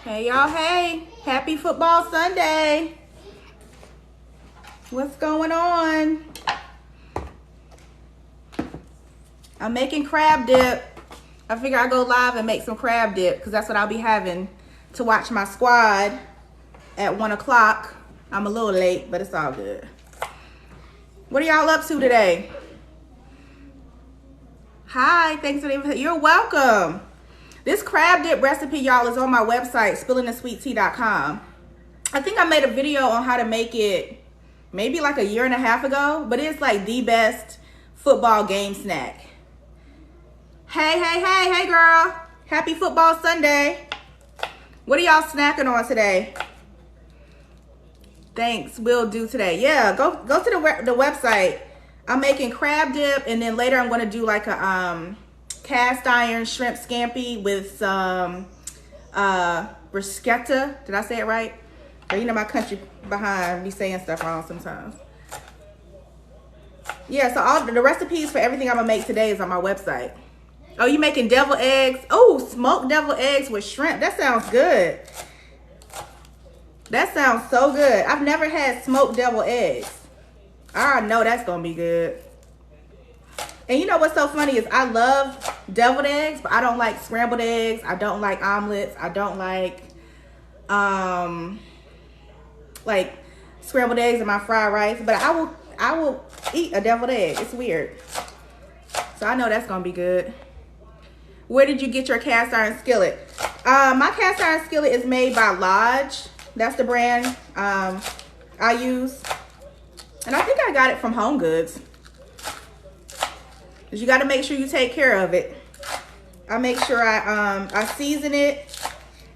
Hey y'all, hey, happy football Sunday. What's going on? I'm making crab dip. I figure I'll go live and make some crab dip because that's what I'll be having to watch my squad at 1 o'clock. I'm a little late, but it's all good. What are y'all up to today? Hi, thanks for the invitation. You're welcome. This crab dip recipe, y'all, is on my website, spillingthesweettea.com. I think I made a video on how to make it maybe like a year and a half ago, but it's like the best football game snack. Hey, girl. Happy football Sunday. What are y'all snacking on today? Thanks, will do today. Yeah, go to the website. I'm making crab dip, and then later I'm going to do like a cast iron shrimp scampi with some bruschetta. Did I say it right? Or, you know, my country behind me saying stuff wrong sometimes. Yeah, so all the recipes for everything I'm gonna make today is on my website. Oh, you making deviled eggs? Oh, smoked deviled eggs with shrimp. That sounds good. That sounds so good. I've never had smoked deviled eggs. I know that's gonna be good. And you know what's so funny is I love deviled eggs, but I don't like scrambled eggs. I don't like omelets. I don't like scrambled eggs in my fried rice. But I will eat a deviled egg. It's weird. So I know that's gonna be good. Where did you get your cast iron skillet? My cast iron skillet is made by Lodge. That's the brand I use. And I think I got it from Home Goods. You got to make sure you take care of it. I make sure I season it,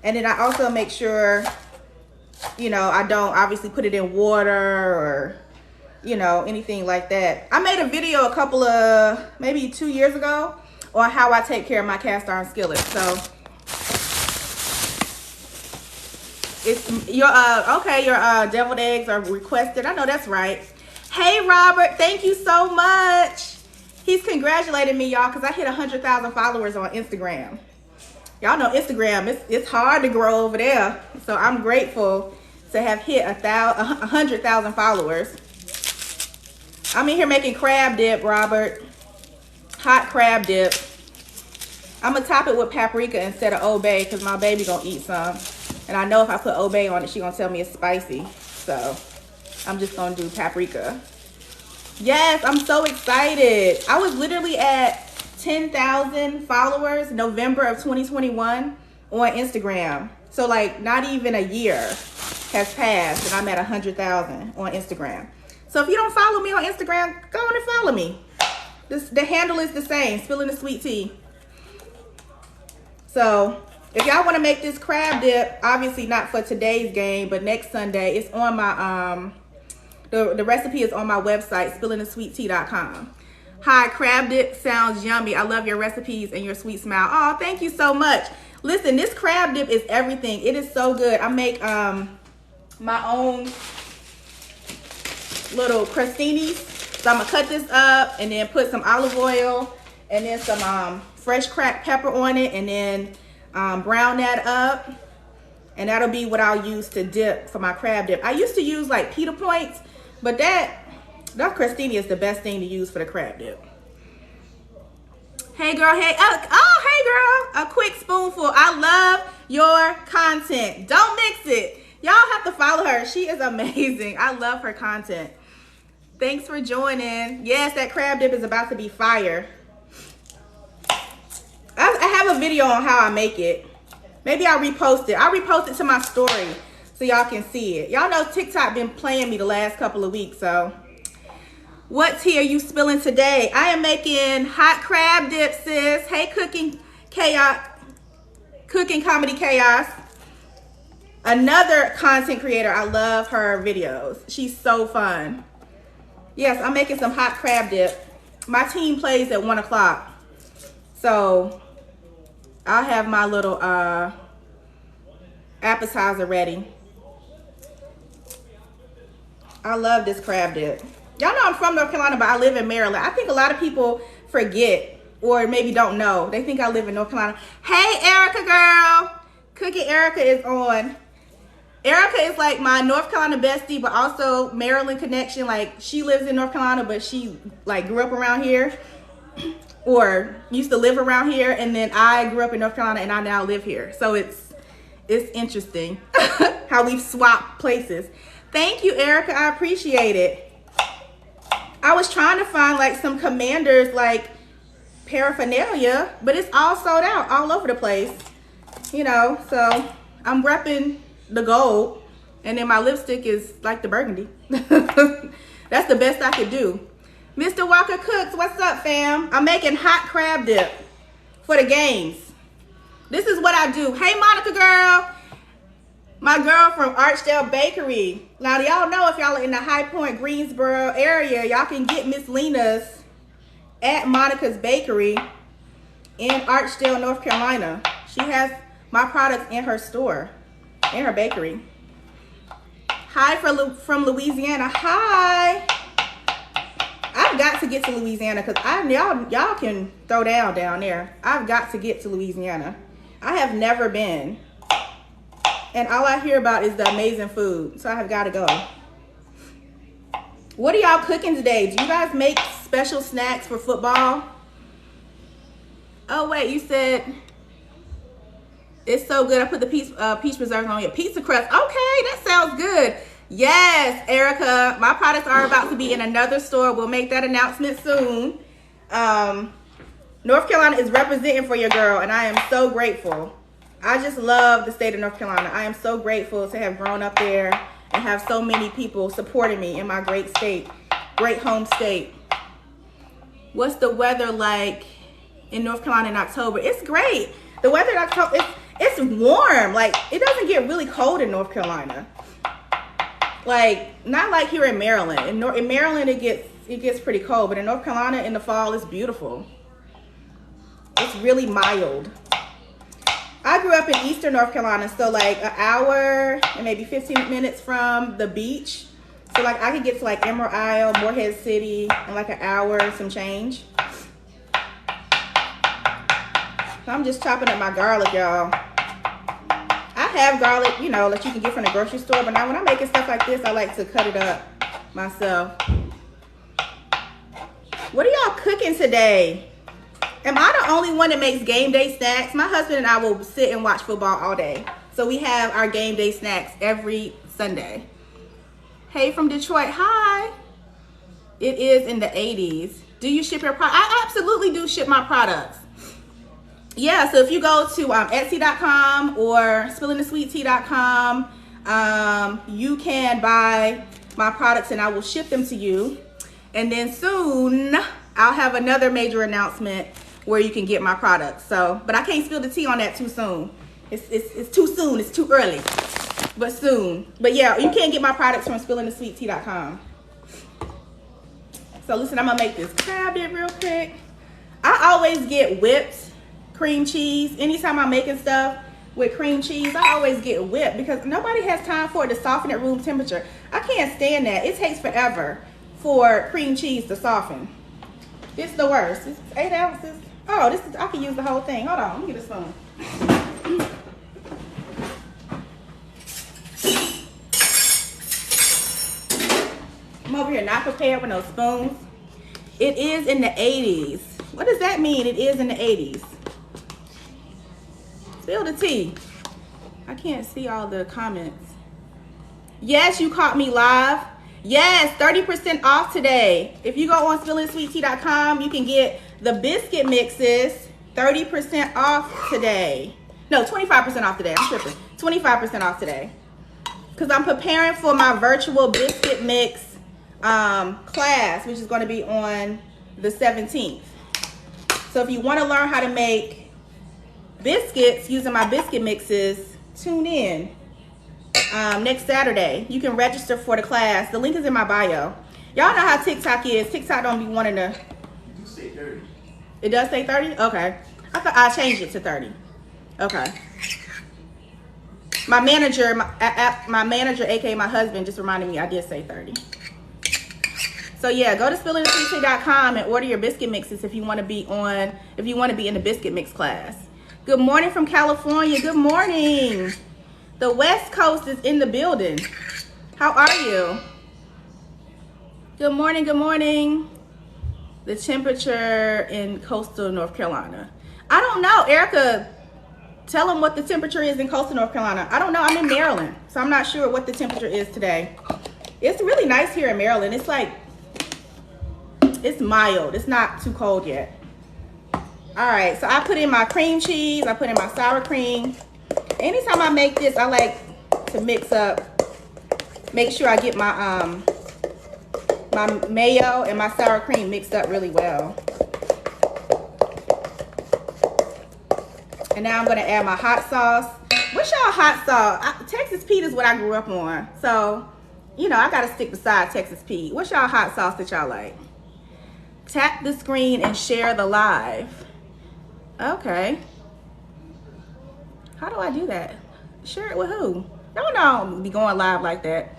and then I also make sure, you know, I don't obviously put it in water or, you know, anything like that. I made a video a couple of, maybe 2 years ago on how I take care of my cast iron skillet. So it's your deviled eggs are requested. I know that's right. Hey Robert, thank you so much. He's congratulating me, y'all, because I hit 100,000 followers on Instagram. Y'all know Instagram, it's hard to grow over there. So I'm grateful to have hit 100,000 followers. I'm in here making crab dip, Robert. Hot crab dip. I'm going to top it with paprika instead of Old Bay because my baby going to eat some. And I know if I put Old Bay on it, she going to tell me it's spicy. So I'm just going to do paprika. Yes, I'm so excited. I was literally at 10,000 followers November of 2021 on Instagram. So like not even a year has passed and I'm at 100,000 on Instagram. So if you don't follow me on Instagram, go on and follow me. The handle is the same, Spilling the Sweet Tea. So if y'all want to make this crab dip, obviously not for today's game, but next Sunday, it's on my the recipe is on my website, spillingthesweettea.com. Hi, crab dip sounds yummy. I love your recipes and your sweet smile. Oh, thank you so much. Listen, this crab dip is everything. It is so good. I make my own little crostinis. So I'm gonna cut this up and then put some olive oil and then some fresh cracked pepper on it and then brown that up. And that'll be what I'll use to dip for my crab dip. I used to use like pita points, but that crostini is the best thing to use for the crab dip. Hey girl, hey, hey girl, a quick spoonful. I love your content. Don't mix it. Y'all have to follow her. She is amazing. I love her content. Thanks for joining. Yes, that crab dip is about to be fire. I have a video on how I make it. Maybe I'll repost it. I'll repost it to my story so y'all can see it. Y'all know TikTok been playing me the last couple of weeks, so. What tea are you spilling today? I am making hot crab dip, sis. Hey, Cooking Comedy Chaos. Another content creator. I love her videos. She's so fun. Yes, I'm making some hot crab dip. My team plays at 1 o'clock. So I'll have my little appetizer ready. I love this crab dip. Y'all know I'm from North Carolina, but I live in Maryland. I think a lot of people forget or maybe don't know. They think I live in North Carolina. Hey, Erica girl. Cookie Erica is on. Erica is like my North Carolina bestie, but also Maryland connection. Like, she lives in North Carolina, but she like grew up around here or used to live around here. And then I grew up in North Carolina and I now live here. So it's interesting how we've swapped places. Thank you, Erica. I appreciate it. I was trying to find like some Commanders like paraphernalia, but it's all sold out all over the place. You know, so I'm repping the gold, and then my lipstick is like the burgundy. That's the best I could do. Mr. Walker Cooks, what's up, fam? I'm making hot crab dip for the games. This is what I do. Hey, Monica girl. My girl from Archdale Bakery. Now, y'all know if y'all are in the High Point, Greensboro area, y'all can get Miss Lena's at Monica's Bakery in Archdale, North Carolina. She has my products in her store, in her bakery. Hi from Louisiana. Hi. I've got to get to Louisiana because y'all can throw down there. I've got to get to Louisiana. I have never been. And all I hear about is the amazing food. So I have got to go. What are y'all cooking today? Do you guys make special snacks for football? Oh, wait, you said... It's so good. I put the peach preserves on your pizza crust. Okay, that sounds good. Yes, Erica. My products are about to be in another store. We'll make that announcement soon. North Carolina is representing for your girl, and I am so grateful. I just love the state of North Carolina. I am so grateful to have grown up there and have so many people supporting me in my great state, great home state. What's the weather like in North Carolina in October? It's great. The weather in October, it's warm. Like, it doesn't get really cold in North Carolina. Like, not like here in Maryland. In Maryland, it gets pretty cold. But in North Carolina, in the fall, it's beautiful. It's really mild. I grew up in Eastern North Carolina, so like an hour and maybe 15 minutes from the beach. So like I could get to like Emerald Isle, Morehead City in like an hour and some change. I'm just chopping up my garlic, y'all. I have garlic, you know, that you can get from the grocery store, but now when I'm making stuff like this, I like to cut it up myself. What are y'all cooking today? Am I the only one that makes game day snacks? My husband and I will sit and watch football all day. So we have our game day snacks every Sunday. Hey from Detroit, hi. It is in the 80s. Do you ship your product? I absolutely do ship my products. Yeah, so if you go to Etsy.com or spillingthesweettea.com, you can buy my products and I will ship them to you. And then soon, I'll have another major announcement where you can get my products. So, but I can't spill the tea on that too soon. It's too soon, it's too early, but soon. But yeah, you can get my products from spillingthesweettea.com. So listen, I'm gonna make this crab dip real quick. I always get whipped cream cheese. Anytime I'm making stuff with cream cheese, I always get whipped because nobody has time for it to soften at room temperature. I can't stand that. It takes forever for cream cheese to soften. It's the worst. It's 8 ounces. Oh, this is, I can use the whole thing. Hold on, let me get a spoon. I'm over here not prepared with no spoons. It is in the 80s. What does that mean? It is in the 80s. Spill the tea. I can't see all the comments. Yes, you caught me live. Yes, 30% off today. If you go on spillingthesweettea.com, you can get the biscuit mixes 30% off today. No, 25% off today. I'm tripping. 25% off today. Because I'm preparing for my virtual biscuit mix class, which is going to be on the 17th. So if you want to learn how to make biscuits using my biscuit mixes, tune in next Saturday. You can register for the class. The link is in my bio. Y'all know how TikTok is. TikTok don't be wanting to. It does say 30. It does say 30? Okay. I thought I changed it to 30. Okay. My manager, aka my husband, just reminded me I did say 30. So yeah, go to spillingthesweettea.com and order your biscuit mixes if you want to be in the biscuit mix class. Good morning from California. Good morning. The West Coast is in the building. How are you? Good morning, good morning. The temperature in coastal North Carolina. I don't know, Erica, tell them what the temperature is in coastal North Carolina. I don't know, I'm in Maryland, so I'm not sure what the temperature is today. It's really nice here in Maryland. It's like, it's mild. It's not too cold yet. All right, so I put in my cream cheese. I put in my sour cream. Anytime I make this, I like to mix up, make sure I get my my mayo and my sour cream mixed up really well. And now I'm gonna add my hot sauce. What's y'all hot sauce? Texas Pete is what I grew up on. So, you know, I gotta stick beside Texas Pete. What's y'all hot sauce that y'all like? Tap the screen and share the live. Okay. How do I do that? Share it with who? Y'all know I don't be going live like that.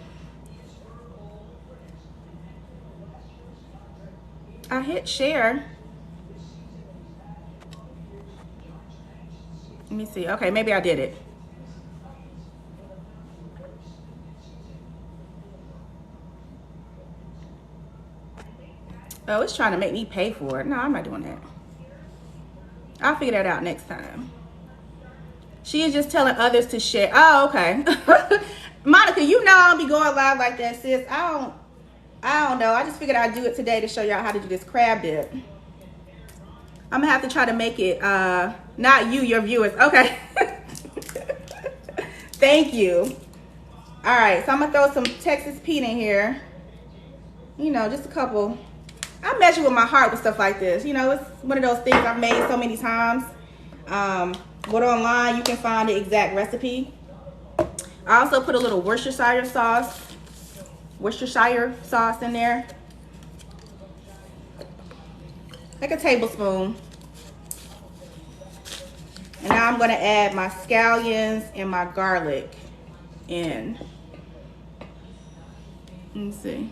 I hit share. Let me see. Okay, maybe I did it. Oh, it's trying to make me pay for it. No, I'm not doing that. I'll figure that out next time. She is just telling others to share. Oh, okay. Monica, you know I don't be going live like that, sis. I don't know. I just figured I'd do it today to show y'all how to do this crab dip. I'm gonna have to try to make it not you, your viewers. Okay. Thank you. All right, so I'm gonna throw some Texas Pete in here. You know, just a couple. I measure with my heart with stuff like this. You know, it's one of those things I've made so many times. Go online, you can find the exact recipe. I also put a little Worcestershire sauce in there. Like a tablespoon. And now I'm gonna add my scallions and my garlic in. Let me see.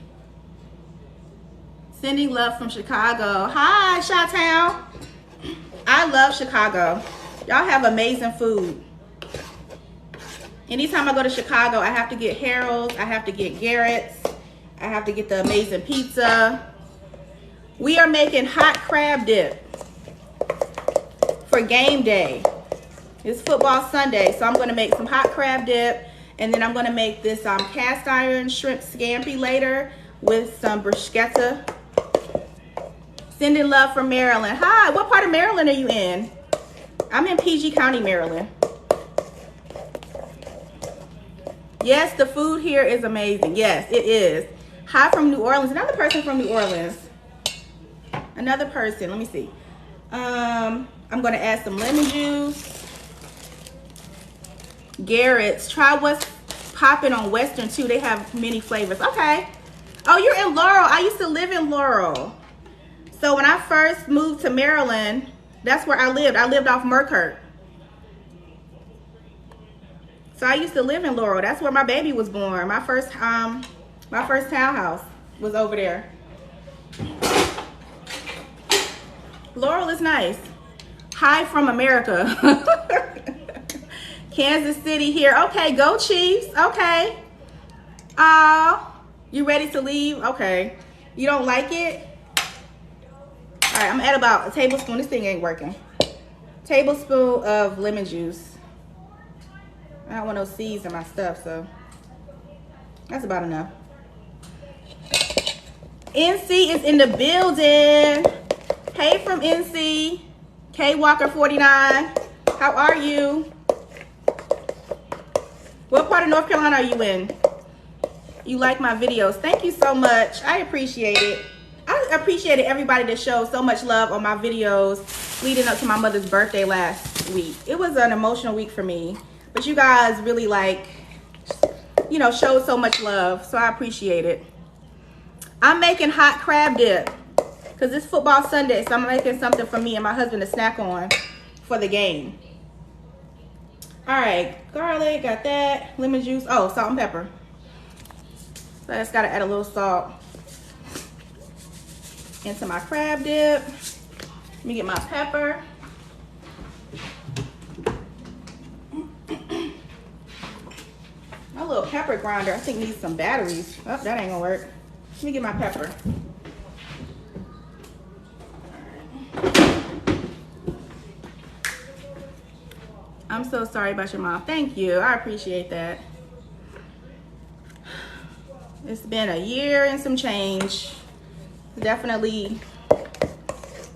Sending love from Chicago. Hi, Chi-Town. I love Chicago. Y'all have amazing food. Anytime I go to Chicago, I have to get Harold's, I have to get Garrett's, I have to get the amazing pizza. We are making hot crab dip for game day. It's football Sunday, so I'm gonna make some hot crab dip, and then I'm gonna make this cast iron shrimp scampi later with some bruschetta. Sending love from Maryland. Hi, what part of Maryland are you in? I'm in PG County, Maryland. Yes, the food here is amazing. Yes, it is. Hi from New Orleans. Another person from New Orleans. Another person. Let me see. I'm going to add some lemon juice. Garrett's. Try what's popping on Western, too. They have many flavors. Okay. Oh, you're in Laurel. I used to live in Laurel. So when I first moved to Maryland, that's where I lived. I lived off Merkert. So I used to live in Laurel. That's where my baby was born. My first townhouse was over there. Laurel is nice. Hi from America. Kansas City here. Okay, go Chiefs. Okay. You ready to leave? Okay. You don't like it? All right, I'm gonna add about a tablespoon. This thing ain't working. Tablespoon of lemon juice. I don't want no seeds in my stuff, so that's about enough. NC is in the building. Hey from NC. K Walker 49. How are you? What part of North Carolina are you in? You like my videos. Thank you so much. I appreciate it. I appreciated everybody that showed so much love on my videos leading up to my mother's birthday last week. It was an emotional week for me. But you guys really you know, showed so much love. So I appreciate it. I'm making hot crab dip because it's football Sunday. So I'm making something for me and my husband to snack on for the game. All right, garlic, got that. Lemon juice. Oh, salt and pepper. So I just got to add a little salt into my crab dip. Let me get my pepper. pepper grinder, I think, needs some batteries. Oh, that ain't gonna work. Let me get my pepper. I'm so sorry about your mom. Thank you. I appreciate that. It's been a year and some change. Definitely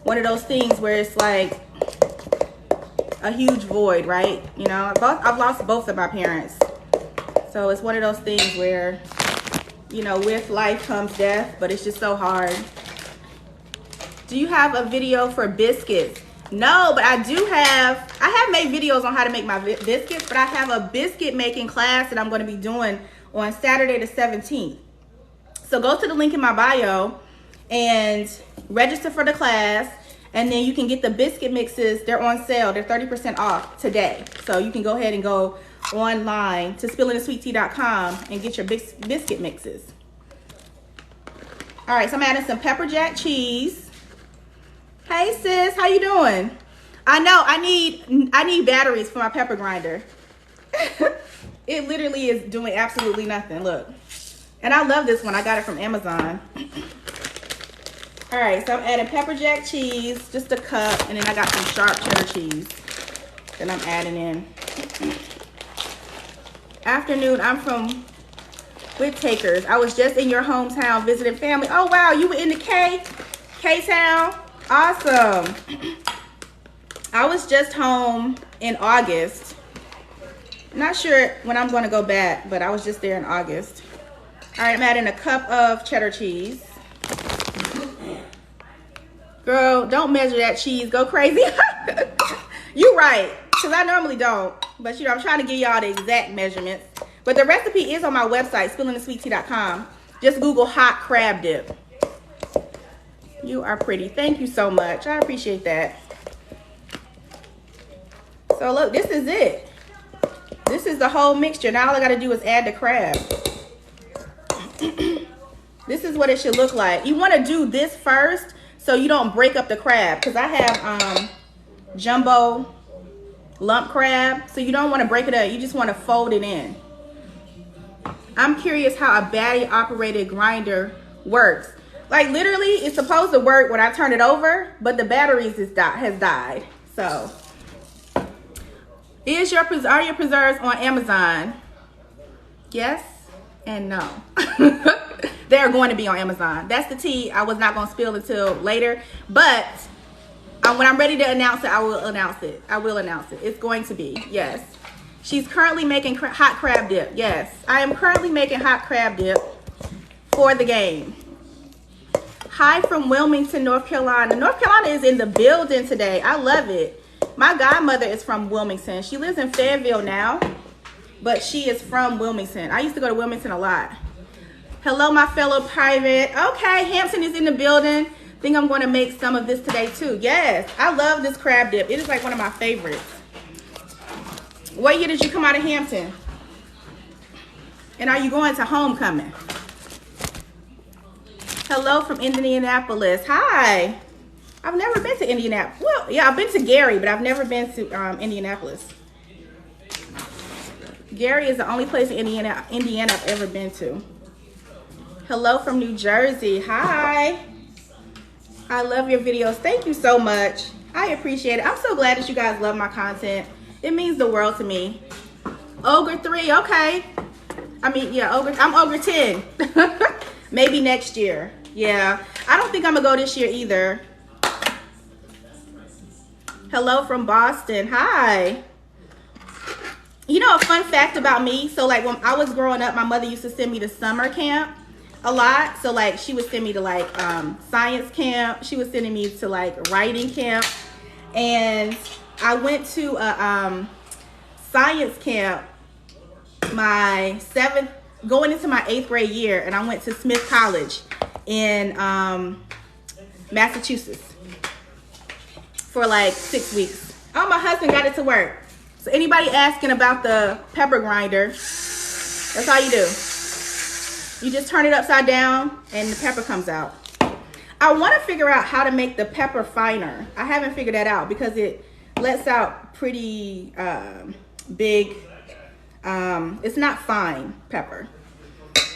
one of those things where it's like a huge void, right? You know, I've lost both of my parents. So it's one of those things where, you know, with life comes death, but it's just so hard. Do you have a video for biscuits? No, but I have made videos on how to make my biscuits, but I have a biscuit making class that I'm going to be doing on Saturday the 17th. So go to the link in my bio and register for the class, and then you can get the biscuit mixes. They're on sale. They're 30% off today. So you can go ahead and go online to spillingthesweettea.com and get your biscuit mixes. All right, so I'm adding some pepper jack cheese. Hey sis, how you doing? I know I need batteries for my pepper grinder. It literally is doing absolutely nothing. Look. And I love this one. I got it from Amazon. All right, so I'm adding pepper jack cheese, just a cup, and then I got some sharp cheddar cheese that I'm adding in. Afternoon, I'm from Whittakers. I was just in your hometown visiting family. Oh wow, you were in the K-Town? Awesome. I was just home in August. Not sure when I'm going to go back, but I was just there in August. All right, I'm adding a cup of cheddar cheese. Girl, don't measure that cheese. Go crazy. You right, because I normally don't. But, you know, I'm trying to give y'all the exact measurements. But the recipe is on my website, spillingthesweettea.com. Just Google hot crab dip. You are pretty. Thank you so much. I appreciate that. So, look, this is it. This is the whole mixture. Now all I got to do is add the crab. This is what it should look like. You want to do this first so you don't break up the crab, because I have jumbo lump crab, so you don't want to break it up. You just want to fold it in. I'm curious how a battery operated grinder works. Like literally it's supposed to work when I turn it over, but the batteries has died. So are your preserves on Amazon? Yes and no. They're going to be on Amazon. That's the tea I was not going to spill until later. But when I'm ready to announce it, I will announce it. I will announce it. It's going to be, yes. She's currently making hot crab dip. Yes, I am currently making hot crab dip for the game. Hi from Wilmington, North Carolina. North Carolina is in the building today. I love it. My godmother is from Wilmington. She lives in Fayetteville now, but she is from Wilmington. I used to go to Wilmington a lot. Hello, my fellow pirate. Okay, Hampton is in the building. Think I'm going to make some of this today too. Yes, I love this crab dip. It is like one of my favorites. What year did you come out of Hampton? And are you going to homecoming? Hello from Indianapolis. Hi. I've never been to Indianapolis. Well, yeah, I've been to Gary, but I've never been to Indianapolis. Gary is the only place in Indiana I've ever been to. Hello from New Jersey. Hi. I love your videos. Thank you so much. I appreciate it. I'm so glad that you guys love my content. It means the world to me. Ogre 3, okay. I mean, yeah, I'm Ogre 10. Maybe next year. Yeah, I don't think I'm gonna go this year either. Hello from Boston. Hi. You know a fun fact about me? So like when I was growing up, my mother used to send me to summer camp a lot. So like she would send me to like science camp. She was sending me to like writing camp. And I went to a science camp going into my 8th grade year, and I went to Smith College in Massachusetts for like 6 weeks. Oh, my husband got it to work. So anybody asking about the pepper grinder, that's all you do. You just turn it upside down and the pepper comes out. I want to figure out how to make the pepper finer. I haven't figured that out because it lets out pretty big It's not fine pepper.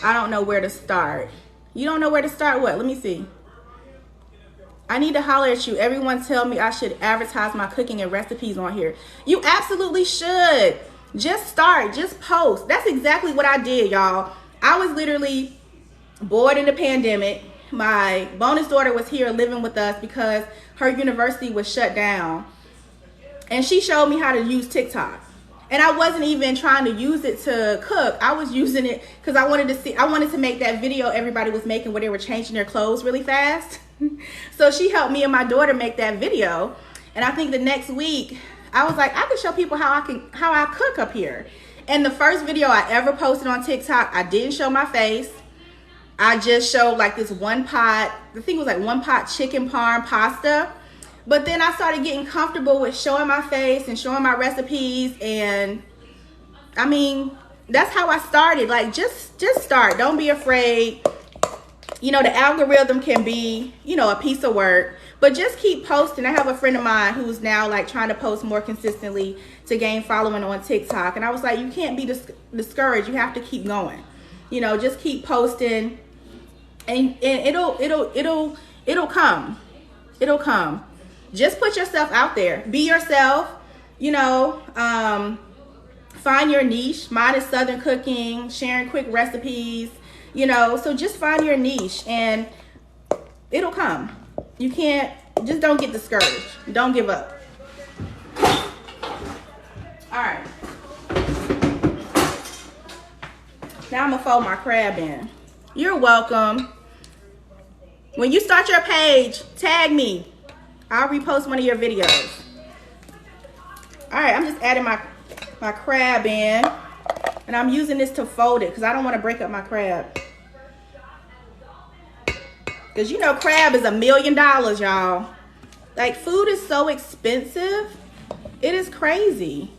I don't know where to start. You don't know where to start? What? Let me see. I need to holler at you. Everyone tell me I should advertise my cooking and recipes on here. You absolutely should. Just start. Just post. That's exactly what I did, y'all. I was literally bored in the pandemic. My bonus daughter was here living with us because her university was shut down. And she showed me how to use TikTok. And I wasn't even trying to use it to cook. I was using it because I wanted to make that video everybody was making where they were changing their clothes really fast. So she helped me and my daughter make that video. And I think the next week, I was like, I can show people how I cook up here. And the first video I ever posted on TikTok, I didn't show my face. I just showed like this one pot, I think it was like one pot chicken parm pasta. But then I started getting comfortable with showing my face and showing my recipes. And I mean, that's how I started. Like, just start. Don't be afraid. You know, the algorithm can be, you know, a piece of work. But just keep posting. I have a friend of mine who's now like trying to post more consistently to gain following on TikTok. And I was like, you can't be discouraged. You have to keep going. You know, just keep posting. And it'll come. It'll come. Just put yourself out there. Be yourself. You know, find your niche. Mine is Southern cooking, sharing quick recipes. You know, so just find your niche and it'll come. You can't, just don't get discouraged. Don't give up. All right. Now I'm gonna fold my crab in. You're welcome. When you start your page, tag me. I'll repost one of your videos. All right, I'm just adding my crab in. And I'm using this to fold it because I don't want to break up my crab. Because you know crab is $1 million, y'all. Like, food is so expensive. It is crazy.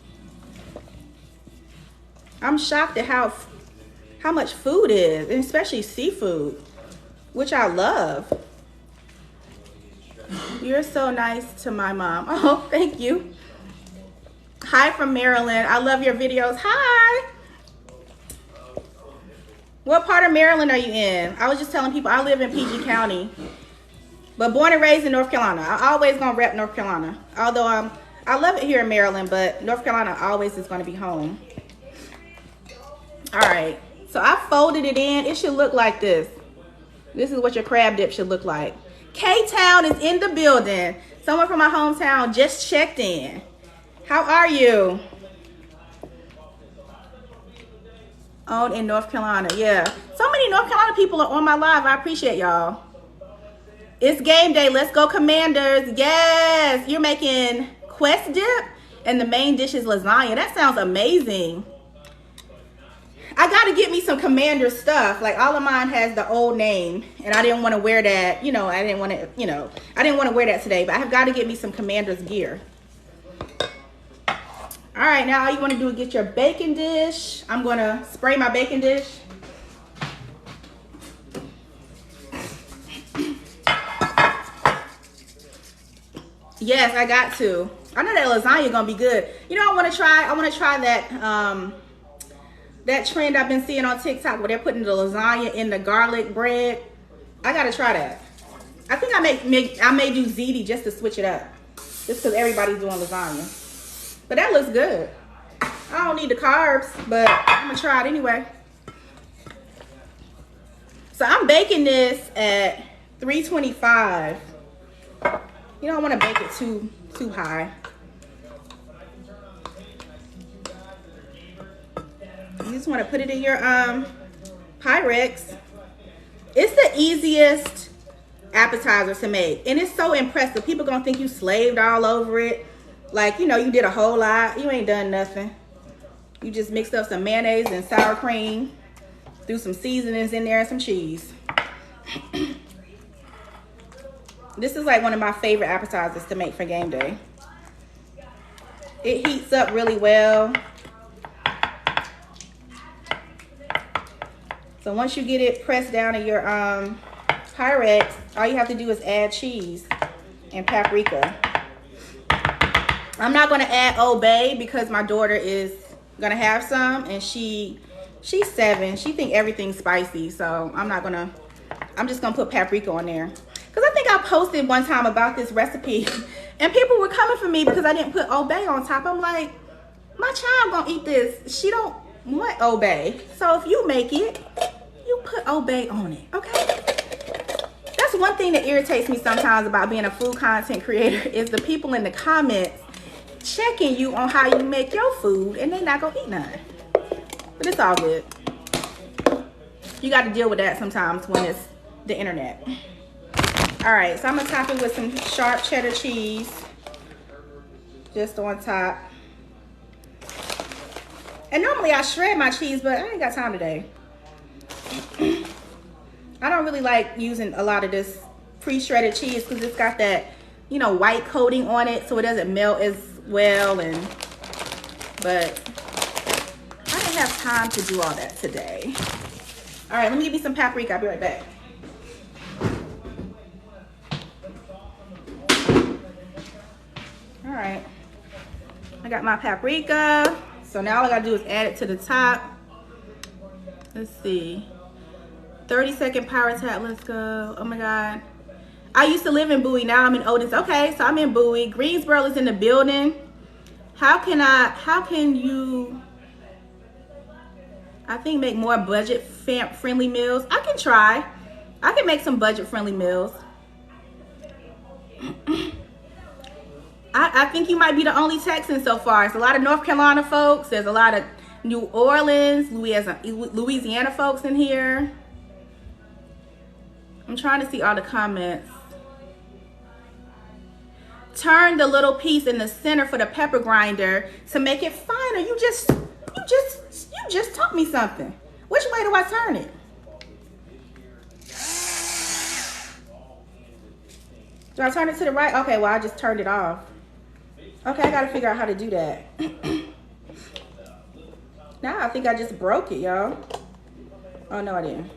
I'm shocked at how much food is, and especially seafood, which I love. You're so nice to my mom. Oh, thank you. Hi from Maryland. I love your videos. Hi. What part of Maryland are you in? I was just telling people I live in PG County, but born and raised in North Carolina. I always gonna rep North Carolina. Although I love it here in Maryland, but North Carolina always is gonna be home. All right, so I folded it in. It should look like this. This is what your crab dip should look like. K-Town is in the building. Someone from my hometown just checked in. How are you? Owned in North Carolina. Yeah, so many North Carolina people are on my live. I appreciate y'all. It's game day. Let's go Commanders. Yes, you're making Quest dip and the main dish is lasagna. That sounds amazing. I gotta get me some Commander stuff. Like, all of mine has the old name and I didn't want to wear that. You know, I didn't want to wear that today, but I have got to get me some Commander's gear. All right, now all you want to do is get your baking dish. I'm going to spray my baking dish. Yes, I got to. I know that lasagna is going to be good. You know, I want to try that that trend I've been seeing on TikTok where they're putting the lasagna in the garlic bread. I got to try that. I think I may do ziti just to switch it up. Just because everybody's doing lasagna. But that looks good. I don't need the carbs, but I'm gonna try it anyway. So I'm baking this at 325. You don't want to bake it too high. You just want to put it in your Pyrex. It's the easiest appetizer to make, and it's so impressive. People gonna think you slaved all over it. Like, you know, you did a whole lot. You ain't done nothing. You just mixed up some mayonnaise and sour cream, threw some seasonings in there and some cheese. This is like one of my favorite appetizers to make for game day. It heats up really well. So once you get it pressed down in your Pyrex, all you have to do is add cheese and paprika. I'm not going to add Old Bay because my daughter is gonna have some, and she's 7. She think everything's spicy, so I'm just gonna put paprika on there. Cause I think I posted one time about this recipe, and people were coming for me because I didn't put Old Bay on top. I'm like, my child gonna eat this. She don't want Old Bay, so if you make it, you put Old Bay on it, okay? That's one thing that irritates me sometimes about being a food content creator is the people in the comments checking you on how you make your food, and they not gonna eat none. But it's all good. You got to deal with that sometimes when it's the internet. All right, so I'm gonna top it with some sharp cheddar cheese, just on top. And normally I shred my cheese, but I ain't got time today. I don't really like using a lot of this pre-shredded cheese because it's got that, you know, white coating on it, so it doesn't melt as well. But I didn't have time to do all that today. All right, let me give you some paprika. I'll be right back. All right, I got my paprika. So now all I gotta do is add it to the top. Let's see. 30-second power tap, let's go. Oh my God. I used to live in Bowie, now I'm in Otis. Okay, so I'm in Bowie. Greensboro is in the building. How can you, I think, make more budget friendly meals? I can try. I can make some budget friendly meals. I think you might be the only Texan so far. There's a lot of North Carolina folks. There's a lot of New Orleans, Louisiana folks in here. I'm trying to see all the comments. Turn the little piece in the center for the pepper grinder to make it finer. You just taught me something. Which way do I turn it? Do I turn it to the right? Okay, well, I just turned it off. Okay, I gotta figure out how to do that. Now I think I just broke it, y'all. Oh, no, I didn't.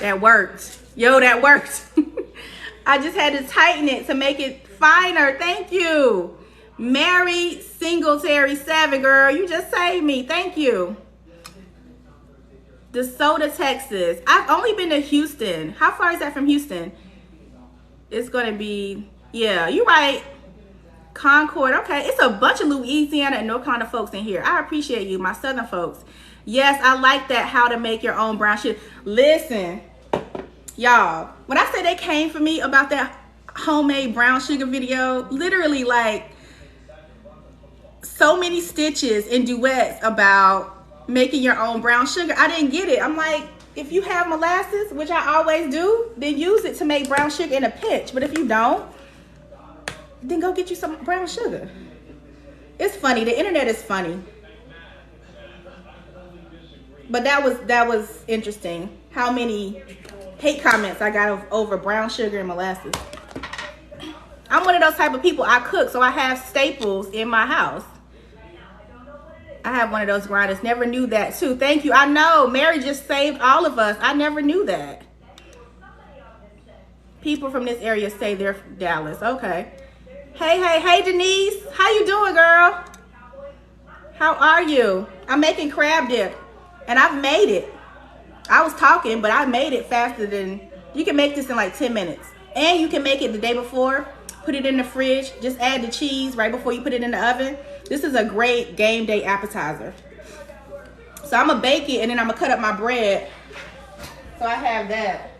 That worked. Yo, that worked. I just had to tighten it to make it finer. Thank you. Mary Singletary 7, girl. You just saved me. Thank you. DeSoto, Texas. I've only been to Houston. How far is that from Houston? It's going to be, yeah, you're right. Concord. Okay, it's a bunch of Louisiana and North Carolina folks in here. I appreciate you, my Southern folks. Yes, I like that, how to make your own brown sugar. Listen, y'all, when I say they came for me about that homemade brown sugar video, literally like so many stitches and duets about making your own brown sugar. I didn't get it. I'm like, if you have molasses, which I always do, then use it to make brown sugar in a pinch. But if you don't, then go get you some brown sugar. It's funny. The internet is funny. But that was interesting. How many hate comments I got over brown sugar and molasses. I'm one of those type of people. I cook, so I have staples in my house. I have one of those grinders. Never knew that too. Thank you. I know. Mary just saved all of us. I never knew that. People from this area say they're from Dallas. Okay. Hey, Denise. How you doing, girl? How are you? I'm making crab dip. And I've made it. I was talking, but I made it faster than... You can make this in like 10 minutes. And you can make it the day before. Put it in the fridge. Just add the cheese right before you put it in the oven. This is a great game day appetizer. So I'm going to bake it and then I'm going to cut up my bread. So I have that.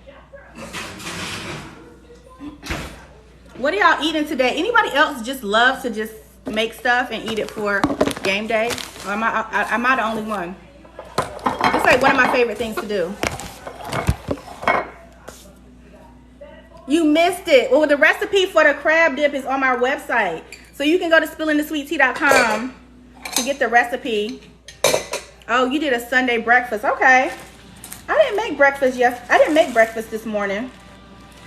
What are y'all eating today? Anybody else just love to just make stuff and eat it for game day? Or am I the only one? It's like one of my favorite things to do. You missed it. Well, the recipe for the crab dip is on our website. So you can go to spillingthesweettea.com to get the recipe. Oh, you did a Sunday breakfast. Okay. I didn't make breakfast I didn't make breakfast this morning.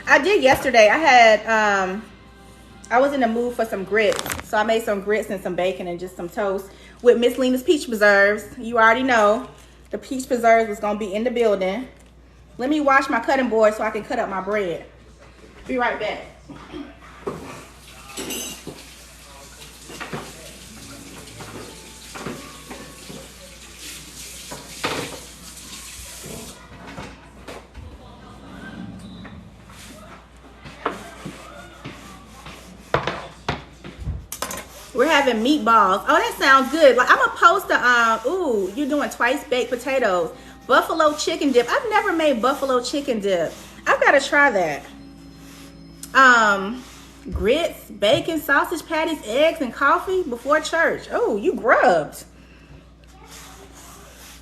I did yesterday. I was in the mood for some grits. So I made some grits and some bacon and just some toast with Miss Lena's peach preserves. You already know the peach preserves was going to be in the building. Let me wash my cutting board so I can cut up my bread. Be right back. We're having meatballs. Oh, that sounds good. Like, I'm gonna post a ooh, you're doing twice baked potatoes. Buffalo chicken dip. I've never made buffalo chicken dip. I've got to try that. Grits, bacon, sausage patties, eggs, and coffee before church. Oh, you grubbed.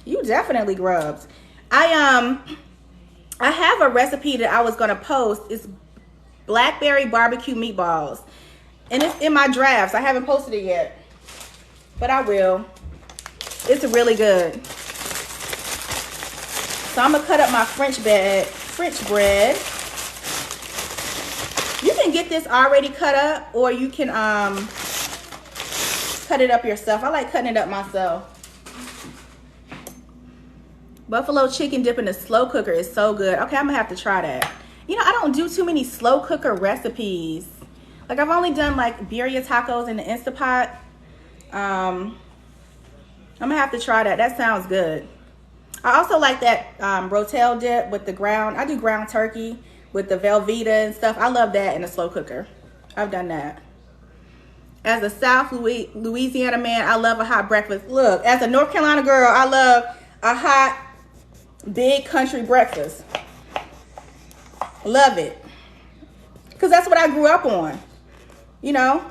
You definitely grubbed. I have a recipe that I was gonna post. It's blackberry barbecue meatballs. And it's in my drafts. I haven't posted it yet, but I will. It's really good. So I'm gonna cut up my French bread. You can get this already cut up, or you can cut it up yourself. I like cutting it up myself. Buffalo chicken dip in a slow cooker is so good. Okay, I'm gonna have to try that. You know, I don't do too many slow cooker recipes. Like, I've only done like birria tacos in the Instapot. I'm gonna have to try that. That sounds good. I also like that Rotel dip with the ground. I do ground turkey with the Velveeta and stuff. I love that in a slow cooker. I've done that. As a South Louisiana man, I love a hot breakfast. Look, as a North Carolina girl, I love a hot, big country breakfast. Love it. Because that's what I grew up on. You know,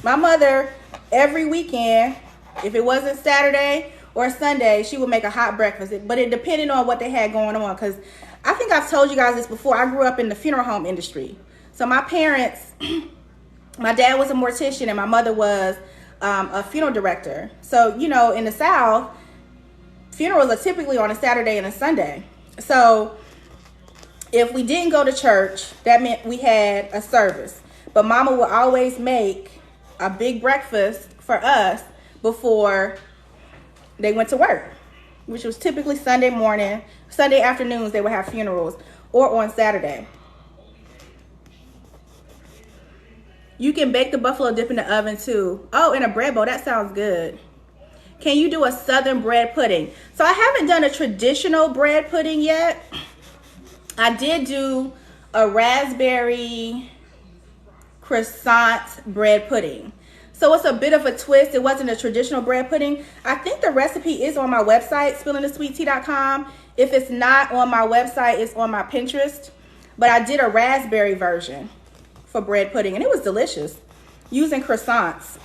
my mother, every weekend, if it wasn't Saturday or Sunday, she would make a hot breakfast. But it depended on what they had going on. Because I think I've told you guys this before. I grew up in the funeral home industry. So my parents, my dad was a mortician and my mother was a funeral director. So, you know, in the South, funerals are typically on a Saturday and a Sunday. So if we didn't go to church, that meant we had a service. But Mama would always make a big breakfast for us before they went to work, which was typically Sunday morning. Sunday afternoons, they would have funerals, or on Saturday. You can bake the buffalo dip in the oven too. Oh, in a bread bowl. That sounds good. Can you do a southern bread pudding? So I haven't done a traditional bread pudding yet. I did do a raspberry croissant bread pudding. So it's a bit of a twist. It wasn't a traditional bread pudding. I think the recipe is on my website, spillingthesweettea.com. If it's not on my website, it's on my Pinterest. But I did a raspberry version for bread pudding, and it was delicious using croissants.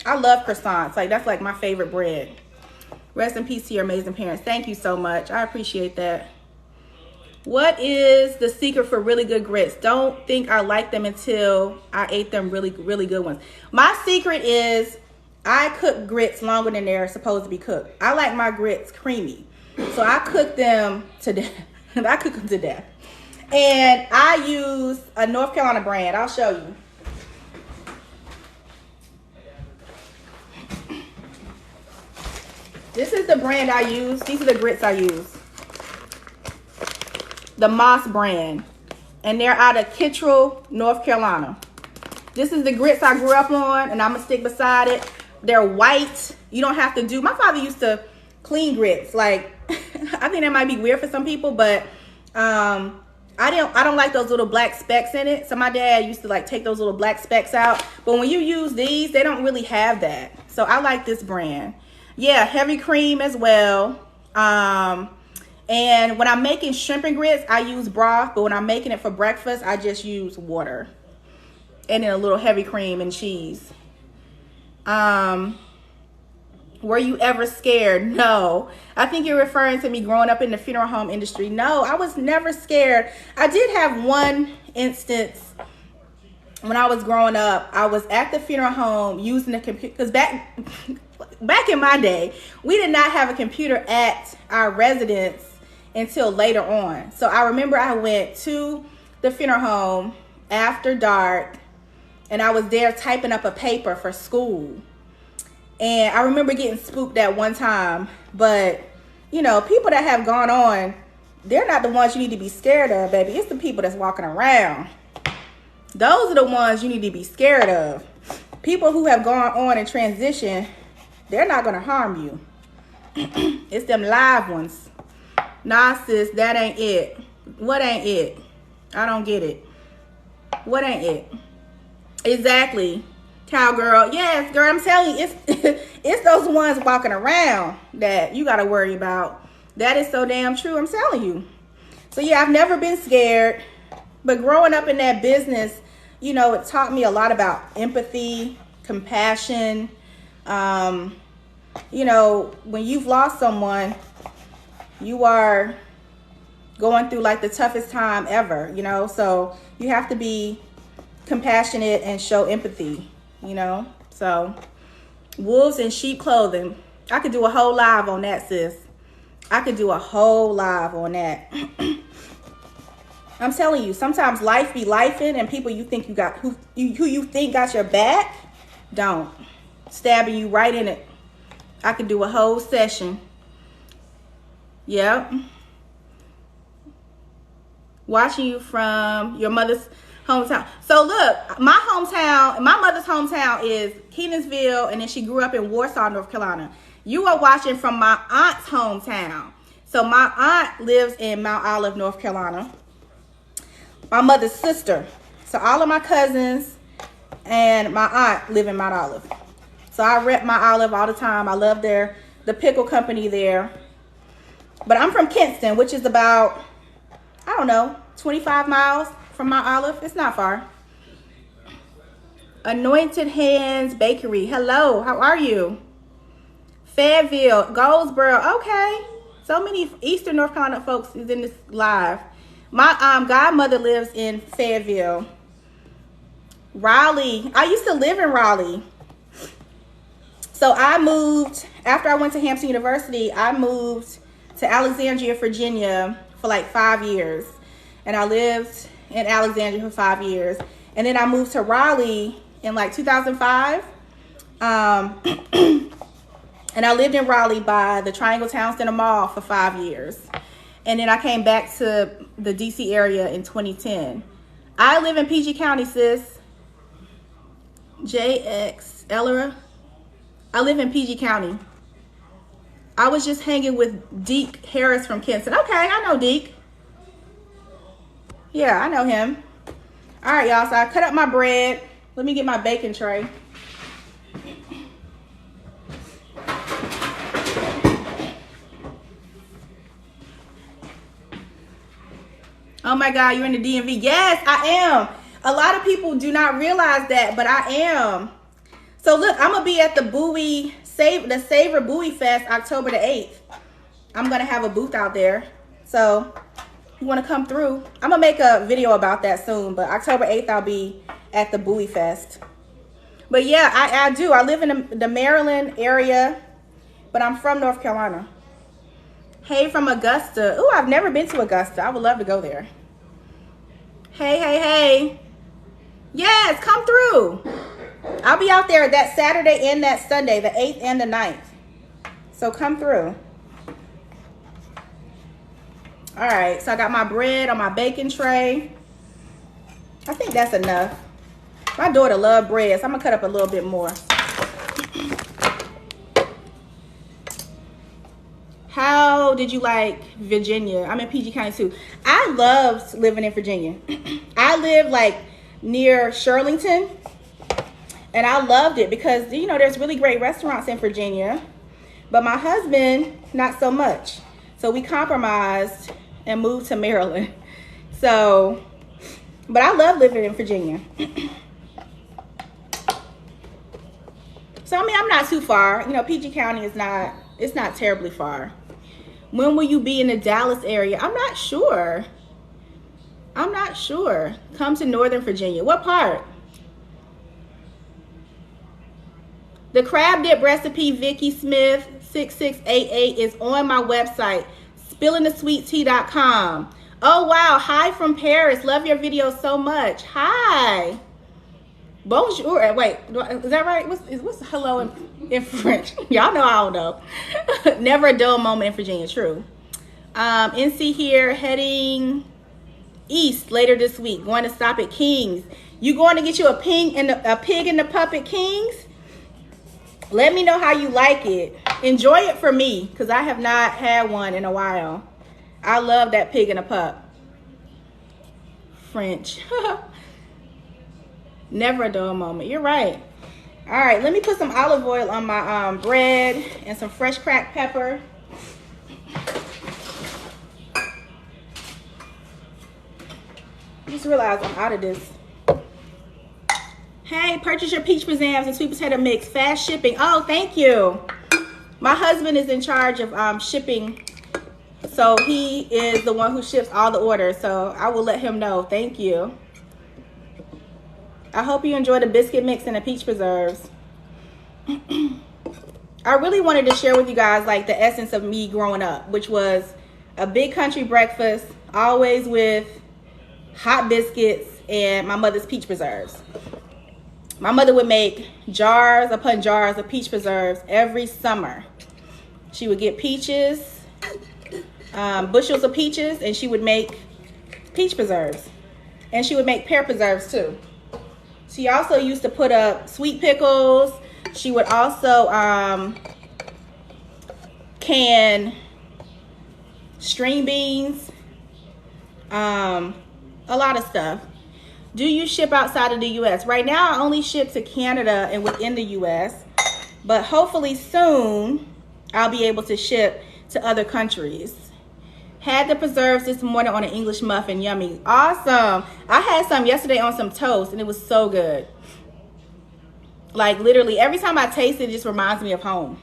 I love croissants. Like, that's like my favorite bread. Rest in peace to your amazing parents. Thank you so much. I appreciate that. What is the secret for really good grits? Don't think I like them until I ate them really, really good ones. My secret is I cook grits longer than they're supposed to be cooked. I like my grits creamy. So I cook them to death. I cook them to death. And I use a North Carolina brand. I'll show you. This is the brand I use. These are the grits I use. The Moss brand. And they're out of Kittrell, North Carolina. This is the grits I grew up on, and I'm going to stick beside it. They're white. You don't have to do... My father used to clean grits. Like, I think that might be weird for some people, but I don't like those little black specks in it. So my dad used to like take those little black specks out. But when you use these, they don't really have that. So I like this brand. Yeah, heavy cream as well. And when I'm making shrimp and grits, I use broth. But when I'm making it for breakfast, I just use water. And then a little heavy cream and cheese. Were you ever scared? No. I think you're referring to me growing up in the funeral home industry. No, I was never scared. I did have one instance when I was growing up. I was at the funeral home using the computer. Because back in my day, we did not have a computer at our residence until later on. So I remember I went to the funeral home after dark, and I was there typing up a paper for school. And I remember getting spooked that one time. But, you know, people that have gone on they're not the ones you need to be scared of, baby. It's the people that's walking around. Those are the ones you need to be scared of. People who have gone on and transition, they're not going to harm you. It's them live ones. Nah, sis, that ain't it. What ain't it? I don't get it. What ain't it? Exactly. Cowgirl. Yes, girl, I'm telling you, it's those ones walking around that you got to worry about. That is so damn true. I'm telling you. So, yeah, I've never been scared. But growing up in that business, you know, it taught me a lot about empathy, compassion. You know, when you've lost someone, you are going through like the toughest time ever, you know. So you have to be compassionate and show empathy, you know. So wolves in sheep clothing. I could do a whole live on that, sis. I could do a whole live on that. I'm telling you, sometimes life be lifing, and people you think you got, who you think got your back, don't. Stabbing you right in it. I could do a whole session. Yep. Watching you from your mother's hometown. So look, my mother's hometown is Kenansville, and then she grew up in Warsaw, North Carolina. You are watching from my aunt's hometown. So my aunt lives in Mount Olive, North Carolina. My mother's sister. So all of my cousins and my aunt live in Mount Olive. So I rep Mount Olive all the time. I love the pickle company there. But I'm from Kinston, which is about, I don't know, 25 miles from Mount Olive. It's not far. Anointed Hands Bakery. Hello, how are you? Fayetteville, Goldsboro. Okay. So many Eastern North Carolina folks is in this live. My godmother lives in Fayetteville. Raleigh. I used to live in Raleigh. So I moved, after I went to Hampton University, I moved to Alexandria, Virginia for like 5 years. And I lived in Alexandria for 5 years. And then I moved to Raleigh in like 2005. And I lived in Raleigh by the Triangle Town Center Mall for 5 years. And then I came back to the DC area in 2010. I live in PG County, sis. JX Ellera. I live in PG County. I was just hanging with Deke Harris from Kinston. Okay, I know Deke. Yeah, I know him. All right, y'all. So I cut up my bread. Let me get my baking tray. Oh my God, you're in the DMV. Yes, I am. A lot of people do not realize that, but I am. So look, I'm gonna be at the Savor Bowie Fest October the 8th. I'm gonna have a booth out there. So you wanna come through? I'm gonna make a video about that soon, but October 8th I'll be at the Bowie Fest. But yeah, I do. I live in the Maryland area, but I'm from North Carolina. Hey, from Augusta. Ooh, I've never been to Augusta. I would love to go there. Hey. Yes, come through. I'll be out there that Saturday and that Sunday, the 8th and the 9th. So come through. All right, so I got my bread on my baking tray. I think that's enough. My daughter loves bread, so I'm gonna cut up a little bit more. How did you like Virginia? I'm in PG County too. I loved living in Virginia. I live like near Shirlington, and I loved it because, you know, there's really great restaurants in Virginia, but my husband, not so much. So we compromised and moved to Maryland. So, but I love living in Virginia. So, I mean, I'm not too far. You know, PG County is not, it's not terribly far. When will you be in the Dallas area? I'm not sure. Come to Northern Virginia. What part? The crab dip recipe, Vicky Smith 6688, is on my website, spillingthesweettea.com. Oh, wow. Hi from Paris. Love your videos so much. Hi. Bonjour. Wait, is that right? What's hello in French? Y'all know I don't know. Never a dull moment in Virginia. True. NC here, heading east later this week. Going to stop at King's. You going to get you a pig in the puppet, King's? Let me know how you like it. Enjoy it for me, because I have not had one in a while. I love that pig in a pup. French. Never a dull moment. You're right. All right, let me put some olive oil on my bread and some fresh cracked pepper. Just realized I'm out of this. Hey, purchase your peach pizzazz and sweet potato mix. Fast shipping. Oh, thank you. My husband is in charge of shipping. So he is the one who ships all the orders. So I will let him know. Thank you. I hope you enjoy the biscuit mix and the peach preserves. I really wanted to share with you guys like the essence of me growing up, which was a big country breakfast, always with hot biscuits and my mother's peach preserves. My mother would make jars upon jars of peach preserves every summer. She would get peaches, bushels of peaches, and she would make peach preserves. And she would make pear preserves too. She also used to put up sweet pickles. She would also can string beans, a lot of stuff. Do you ship outside of the U.S.? Right now, I only ship to Canada and within the U.S. But hopefully soon, I'll be able to ship to other countries. Had the preserves this morning on an English muffin. Yummy. Awesome. I had some yesterday on some toast, and it was so good. Like, literally, every time I taste it, it just reminds me of home.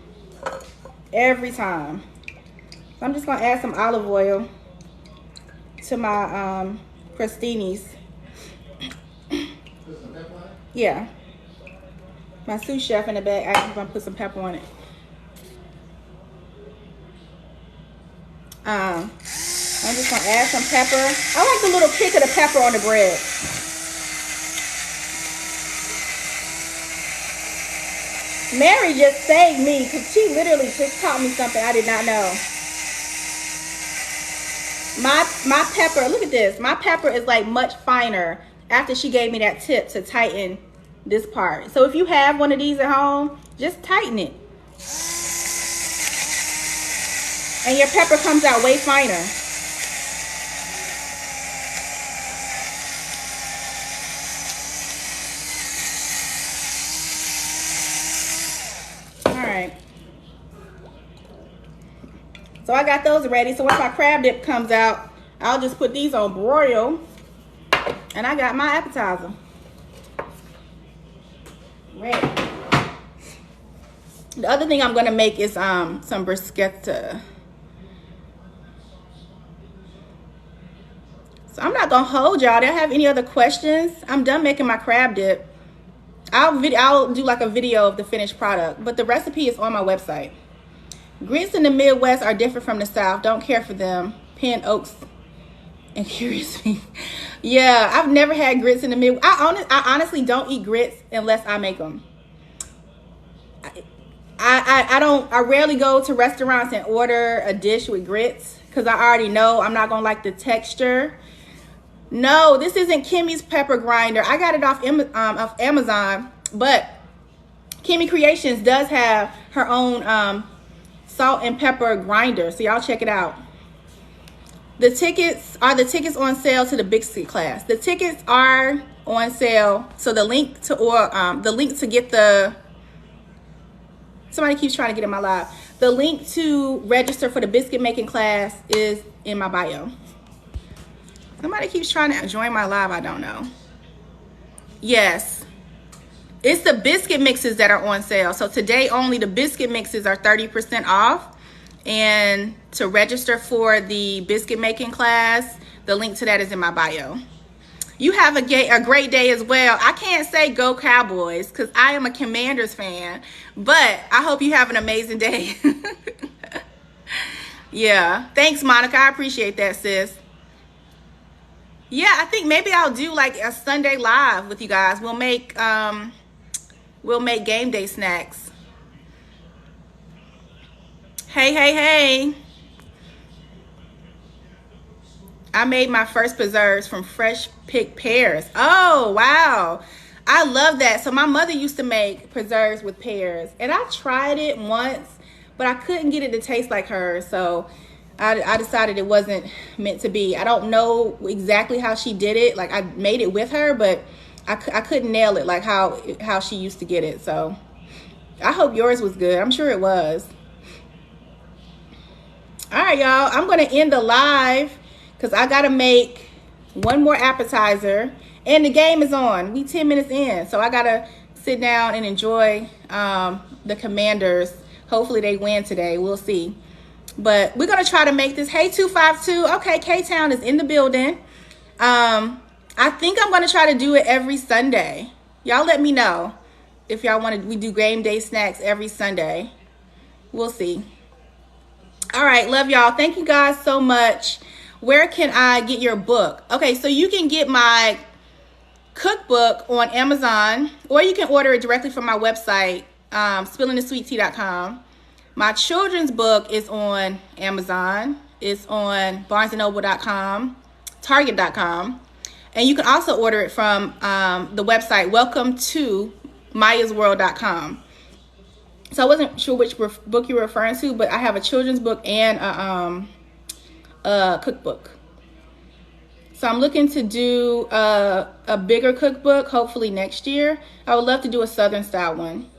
Every time. So I'm just going to add some olive oil to my crostinis. Yeah. My sous chef in the back, I'm going to put some pepper on it. I'm just going to add some pepper. I like the little kick of the pepper on the bread. Mary just saved me because she literally just taught me something I did not know. My pepper, look at this. My pepper is like much finer after she gave me that tip to tighten this part. So if you have one of these at home, just tighten it. And your pepper comes out way finer. All right. So I got those ready. So once my crab dip comes out, I'll just put these on broil. And I got my appetizer ready. The other thing I'm going to make is some bruschetta. So I'm not gonna hold y'all. Do you have any other questions? I'm done making my crab dip. I'll do like a video of the finished product, but the recipe is on my website. Grits in the Midwest are different from the South. Don't care for them. Penn Oaks and Curious Me. Yeah, I've never had grits in the Midwest. I honestly don't eat grits unless I make them. I rarely go to restaurants and order a dish with grits because I already know I'm not gonna like the texture. No, this isn't Kimmy's pepper grinder. I got it off Amazon, but Kimmy Creations does have her own salt and pepper grinder, so y'all check it out. The tickets on sale to the biscuit class. The tickets are on sale, so the link to get the, somebody keeps trying to get in my live. The link to register for the biscuit making class is in my bio. Somebody keeps trying to join my live. I don't know. Yes. It's the biscuit mixes that are on sale. So today only the biscuit mixes are 30% off. And to register for the biscuit making class, the link to that is in my bio. You have a great day as well. I can't say go Cowboys because I am a Commanders fan. But I hope you have an amazing day. Yeah. Thanks, Monica. I appreciate that, sis. Yeah, I think maybe I'll do like a Sunday live with you guys. We'll make game day snacks. Hey. I made my first preserves from fresh picked pears. Oh, wow. I love that. So my mother used to make preserves with pears, and I tried it once, but I couldn't get it to taste like hers. So I decided it wasn't meant to be. I don't know exactly how she did it. Like, I made it with her, but I couldn't nail it like how she used to get it. So I hope yours was good. I'm sure it was. All right, y'all. I'm going to end the live because I got to make one more appetizer. And the game is on. We 10 minutes in. So I got to sit down and enjoy the Commanders. Hopefully they win today. We'll see. But we're going to try to make this. Hey, 252. Okay, K-Town is in the building. I think I'm going to try to do it every Sunday. Y'all let me know if y'all want to. We do game day snacks every Sunday. We'll see. All right, love y'all. Thank you guys so much. Where can I get your book? Okay, so you can get my cookbook on Amazon, or you can order it directly from my website, spillingthesweettea.com. My children's book is on Amazon. It's on barnesandnoble.com, target.com. And you can also order it from the website, welcome to mayasworld.com. So I wasn't sure which book you were referring to, but I have a children's book and a cookbook. So I'm looking to do a bigger cookbook, hopefully next year. I would love to do a Southern style one.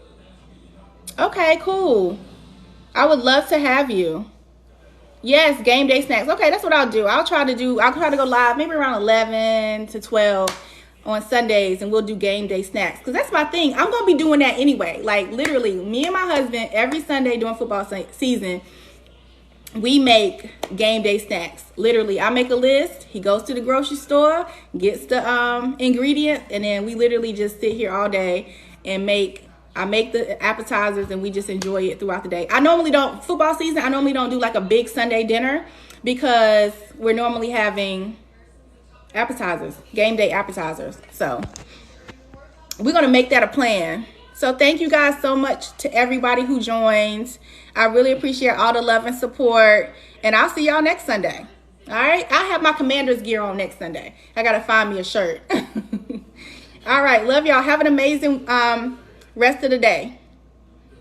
Okay, cool. I would love to have you. Yes, game day snacks. Okay, that's what I'll do. I'll try to go live maybe around 11 to 12 on Sundays, and we'll do game day snacks, because that's my thing. I'm going to be doing that anyway. Like, literally, me and my husband, every Sunday during football season, we make game day snacks. Literally, I make a list. He goes to the grocery store, gets the ingredients, and then we literally just sit here all day and I make the appetizers, and we just enjoy it throughout the day. I normally don't do like a big Sunday dinner, because we're normally having appetizers, game day appetizers. So we're going to make that a plan. So thank you guys so much to everybody who joins. I really appreciate all the love and support, and I'll see y'all next Sunday. All right, I have my Commanders gear on next Sunday. I got to find me a shirt. All right, love y'all. Have an amazing rest of the day.